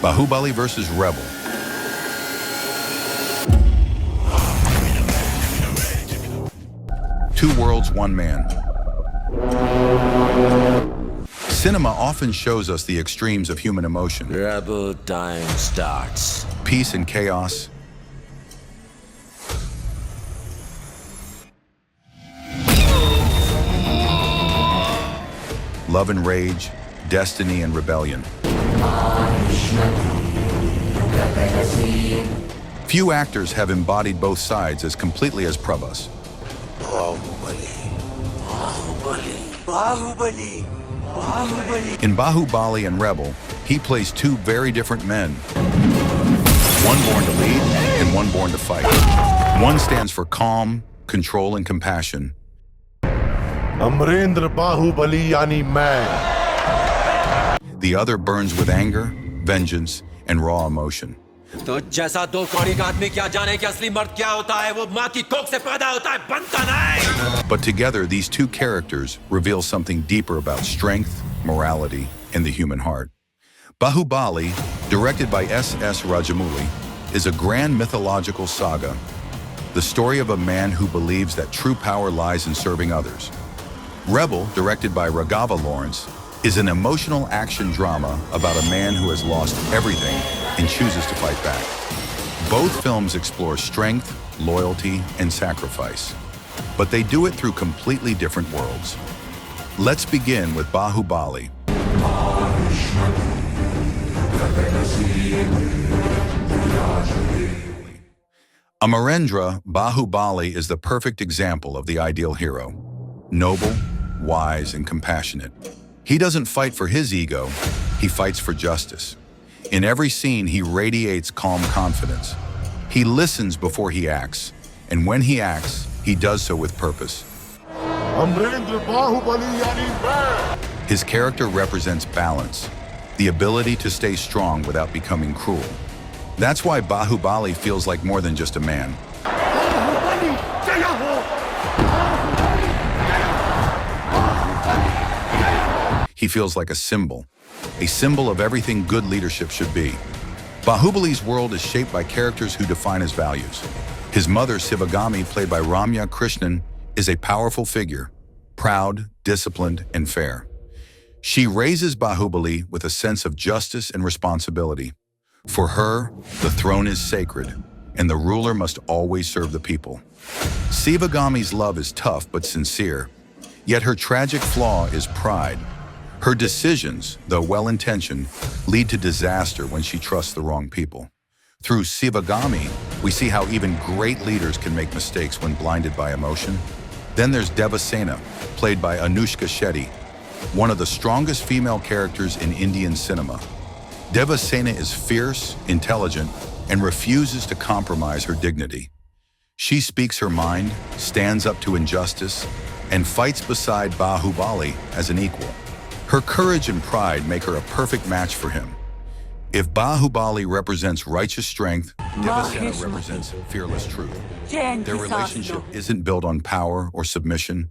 Bahubali versus Rebel. Two worlds, one man. Cinema often shows us the extremes of human emotion. Rebel time starts. Peace and chaos. Love and rage, destiny and rebellion. Few actors have embodied both sides as completely as Prabhas. Bahubali. Bahubali. Bahubali. Bahubali. In Bahubali and Rebel, he plays two very different men. One born to lead and one born to fight. One stands for calm, control, and compassion. Amrendra Bahubali yani main. The other burns with anger, vengeance, and raw emotion. तो जैसा दो कौड़ी का आदमी क्या जाने कि असली मर्द क्या होता है, वो माँ की कोख से पैदा होता है, बनता नहीं. But together, these two characters reveal something deeper about strength, morality, and the human heart. Bahubali, directed by S.S. Rajamouli, is a grand mythological saga, the story of a man who believes that true power lies in serving others. Rebel, directed by Raghava Lawrence, is an emotional action drama about a man who has lost everything and chooses to fight back. Both films explore strength, loyalty, and sacrifice, but they do it through completely different worlds. Let's begin with Bahubali. Amarendra Bahubali is the perfect example of the ideal hero. Noble, wise, and compassionate. He doesn't fight for his ego, he fights for justice. In every scene, he radiates calm confidence. He listens before he acts, and when he acts, he does so with purpose. Amrendra Bahubali yani main. His character represents balance, the ability to stay strong without becoming cruel. That's why Bahubali feels like more than just a man. He feels like a symbol of everything good leadership should be. Bahubali's world is shaped by characters who define his values. His mother, Sivagami, played by Ramya Krishnan, is a powerful figure, proud, disciplined, and fair. She raises Bahubali with a sense of justice and responsibility. For her, the throne is sacred, and the ruler must always serve the people. Sivagami's love is tough but sincere, yet her tragic flaw is pride. Her decisions, though well-intentioned, lead to disaster when she trusts the wrong people. Through Sivagami, we see how even great leaders can make mistakes when blinded by emotion. Then there's Devasena, played by Anushka Shetty, one of the strongest female characters in Indian cinema. Devasena is fierce, intelligent, and refuses to compromise her dignity. She speaks her mind, stands up to injustice, and fights beside Bahubali as an equal. Her courage and pride make her a perfect match for him. If Bahubali represents righteous strength, Devasena represents fearless truth. Their relationship isn't built on power or submission.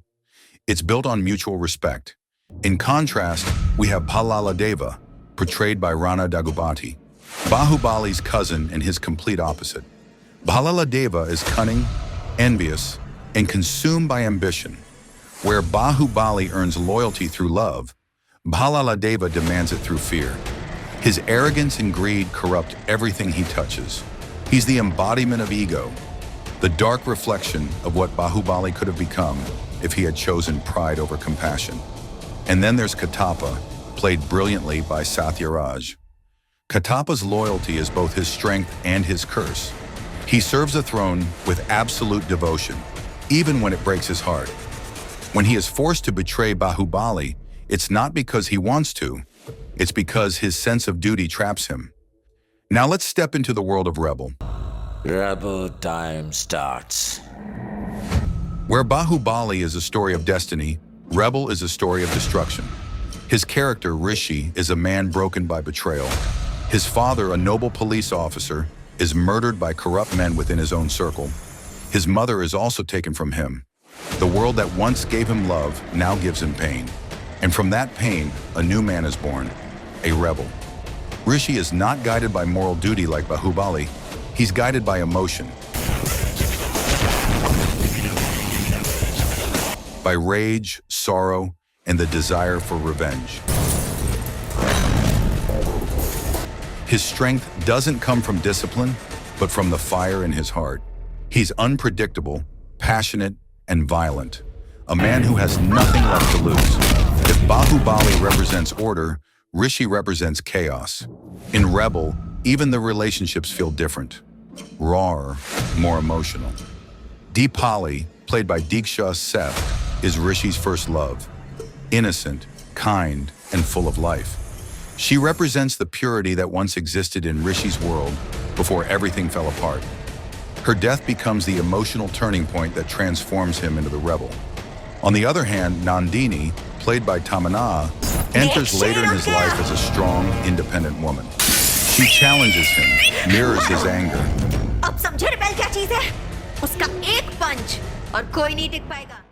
It's built on mutual respect. In contrast, we have Balaladeva, portrayed by Rana Daggubati, Bahubali's cousin and his complete opposite. Balaladeva is cunning, envious, and consumed by ambition. Where Bahubali earns loyalty through love, Balaladeva demands it through fear. His arrogance and greed corrupt everything he touches. He's the embodiment of ego, the dark reflection of what Bahubali could have become if he had chosen pride over compassion. And then there's Katapa, played brilliantly by Satyaraj. Katapa's loyalty is both his strength and his curse. He serves the throne with absolute devotion, even when it breaks his heart. When he is forced to betray Bahubali, it's not because he wants to, it's because his sense of duty traps him. Now let's step into the world of Rebel. Rebel time starts. Where Bahubali is a story of destiny, Rebel is a story of destruction. His character, Rishi, is a man broken by betrayal. His father, a noble police officer, is murdered by corrupt men within his own circle. His mother is also taken from him. The world that once gave him love now gives him pain. And from that pain, a new man is born, a rebel. Rishi is not guided by moral duty like Bahubali. He's guided by emotion, by rage, sorrow, and the desire for revenge. His strength doesn't come from discipline, but from the fire in his heart. He's unpredictable, passionate, and violent, a man who has nothing left to lose. If Bahubali represents order, Rishi represents chaos. In Rebel, even the relationships feel different. Raw, more emotional. Deepali, played by Diksha Seth, is Rishi's first love. Innocent, kind, and full of life. She represents the purity that once existed in Rishi's world before everything fell apart. Her death becomes the emotional turning point that transforms him into the rebel. On the other hand, Nandini, played by Tamannaah, enters later in his life as a strong, independent woman. She challenges him, mirrors his anger. अब समझे rebel क्या चीज है? उसका एक पंच और कोई नहीं टिक पाएगा।